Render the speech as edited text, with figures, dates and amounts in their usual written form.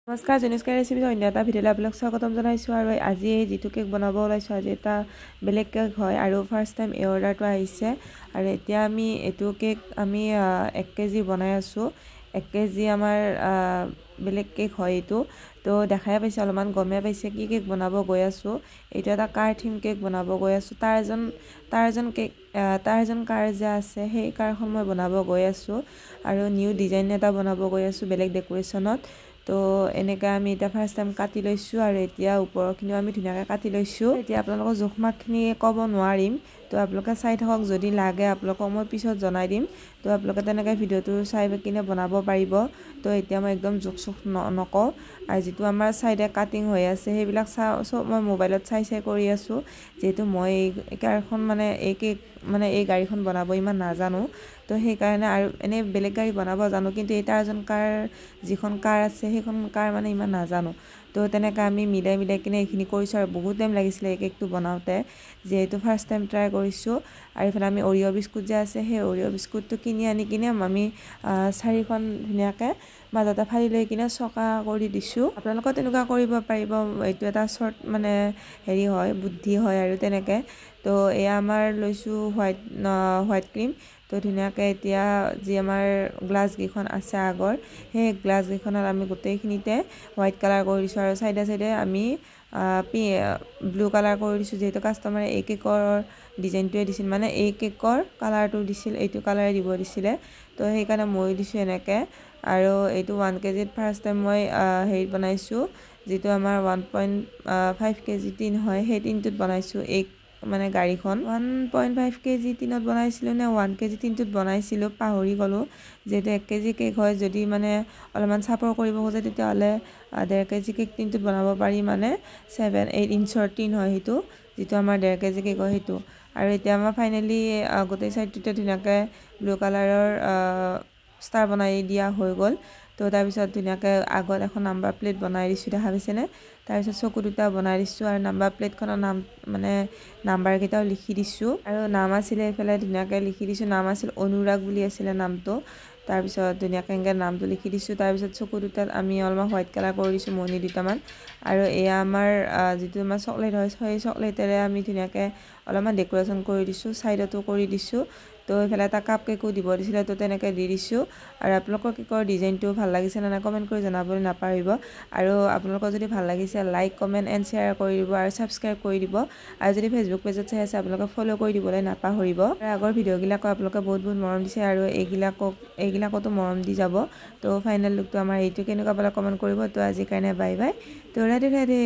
নমস্কাৰ জেনিস্কাৰ ৰেচিপি অন্য এটা ভিডিঅ'লৈ আপোনাক স্বাগতম জনাইছোঁ আৰু আজি এই যিটো কেক বনাব ওলাইছোঁ আজি এটা বেলেগ কেক হয় আৰু ফাৰ্ষ্ট টাইম এই অৰ্ডাৰটো আহিছে আৰু এতিয়া আমি এইটো কেক আমি 1 কেজি বনাই আছোঁ 1 কেজি আমাৰ বেলেগ কেক হয় এইটো তো দেখাই পাইছে অলপমান গমে পাইছে কি কেক বনাব গৈ আছোঁ এইটো এটা কাৰ থিম কেক বনাব গৈ আছোঁ তাৰ এজন কাৰ যে আছে সেই কাৰখন মই বনাব গৈ আছোঁ আৰু নিউ ডিজাইন এটা বনাব গৈ আছোঁ বেলেগ ডেকোৰেশ্যনত তো এনেকা আমি এটা ফাৰ্ষ্ট টাইম কাটি লৈছোঁ আৰু এতিয়া ওপৰখিনিও আমি ধুনীয়াকৈ কাটি লৈছোঁ এতিয়া আপোনালোকক জোখমাখখিনি ক'ব নোৱাৰিম তো আপোনালোকে চাই থাকক যদি লাগে আপোনালোকক মই পিছত জনাই দিম তো আপোনালোকে তেনেকৈ ভিডিঅ'টো চাই কিনে বনাব পাৰিব তো এতিয়া মই একদম জোখ নকওঁ আৰু যিটো আমাৰ চাইডে কাটিং হৈ আছে সেইবিলাক চব মই মোবাইলত চাই কৰি আছোঁ যিহেতু মই এই কাৰখন মানে এই গাড়ীখন বনাব ইমান নাজানো তো সেইকাৰণে আৰু এনে বেলেগ গাড়ী বনাব জানো কিন্তু এটা এজন কাৰ যিখন কাৰ আছে সেইখন কাৰ মানে ইমান নাজানো তো তেনেকৈ আমি মিলাই কিনে এইখিনি কৰিছোঁ আৰু বহুত টাইম লাগিছিলে এই কেকটো বনাওঁতে যিহেতু ফাৰ্ষ্ট টাইম ট্ৰাই কৰিছোঁ আৰু এইফালে আমি অৰিঅ' বিস্কুট যে আছে সেই অৰিঅ' বিস্কুটটো কিনি আনি কিনে আমি 4খন ধুনীয়াকৈ মাজতে ফালি লৈ কিনে চকা কৰি দিছোঁ আপোনালোকেও তেনেকুৱা কৰিব পাৰিব এইটো এটা শ্বৰ্ট মানে হেৰি হয় বুদ্ধি হয় আৰু তেনেকৈ তো এয়া আমাৰ লৈছোঁ হোৱাইট ক্ৰীম তো ধুনীয়াকৈ এতিয়া যি আমাৰ গ্লাছকেইখন আছে আগৰ সেই গ্লাছকেইখনত আমি গোটেইখিনিতে হোৱাইট কালাৰ কৰি দিছোঁ আৰু চাইডে আমি ব্লু কালাৰ কৰি দিছোঁ যিহেতু কাষ্টমাৰে এই কেকৰ ডিজাইনটোৱে দিছিল মানে এই কেকৰ কালাৰটো দিছিল এইটো কালাৰে দিব দিছিলে তো সেইকাৰণে মই দিছোঁ এনেকৈ আৰু এইটো 1 কেজিত ফাৰ্ষ্ট টাইম মই হেৰিত বনাইছোঁ যিটো আমাৰ 1.5 কেজি টিন হয় সেই টিনটোত বনাইছোঁ এই মানে গাড়ীখন 1.5 কেজি টিনত বনাইছিলোঁ নে 1 কেজি টিনটোত বনাইছিলোঁ পাহৰি গ'লোঁ যিহেতু 1 কেজি কেক হয় যদি মানে অলপমান চাপৰ কৰিব খোজে তেতিয়াহ'লে 1.5 কেজি কেক টিনটোত বনাব পাৰি মানে 7-8 ইঞ্চৰ টিন হয় সেইটো যিটো আমাৰ 1.5 কেজি কেক হয় সেইটো আৰু এতিয়া আমাৰ ফাইনেলি গোটেই চাইডটোতে ধুনীয়াকৈ ব্লু কালাৰৰ ষ্টাৰ বনাই দিয়া হৈ গ'ল তো তাৰপিছত ধুনীয়াকৈ আগত এখন নাম্বাৰ প্লেট বনাই দিছোঁ দেখা পাইছেনে তাৰপিছত চকু দুটা বনাই দিছোঁ আৰু নাম্বাৰ প্লেটখনৰ নাম মানে নাম্বাৰকেইটাও লিখি দিছোঁ আৰু নাম আছিলে এইফালে ধুনীয়াকৈ লিখি দিছোঁ নাম আছিল অনুৰাগ বুলি আছিলে নামটো তাৰপিছত ধুনীয়াকৈ এনেকৈ নামটো লিখি দিছোঁ তাৰপিছত চকু দুটাত আমি অলপমান হোৱাইট কালাৰ কৰি দিছোঁ মণি দুটামান আৰু এয়া আমাৰ যিটো আমাৰ চকলেট হয় সেই চকলেটেৰে আমি ধুনীয়াকৈ অলপমান ডেক'ৰেশ্যন কৰি দিছোঁ চাইডতো কৰি দিছোঁ তো এইফালে এটা কাপ কেকো দিব দিছিলে তো তেনেকৈ দি দিছোঁ আৰু আপোনালোকৰ কেকৰ ডিজাইনটো ভাল লাগিছে নে নাই কমেণ্ট কৰি জনাবলৈ নাপাহৰিব আৰু আপোনালোকৰ যদি ভাল লাগিছে লাইক কমেণ্ট এণ্ড শ্বেয়াৰ কৰি দিব আৰু ছাবস্ক্ৰাইব কৰি দিব আৰু যদি ফেচবুক পেজত চাই আছে আপোনালোকে ফ'ল' কৰি দিবলৈ নাপাহৰিব আৰু আগৰ ভিডিঅ'বিলাকো আপোনালোকে বহুত মৰম দিছে আৰু এইবিলাকতো মৰম দি যাব তো ফাইনেল লুকটো আমাৰ এইটো কেনেকুৱা পালে কমেণ্ট কৰিব তো আজিৰ কাৰণে বাই বাই তো ৰাধে ৰাধে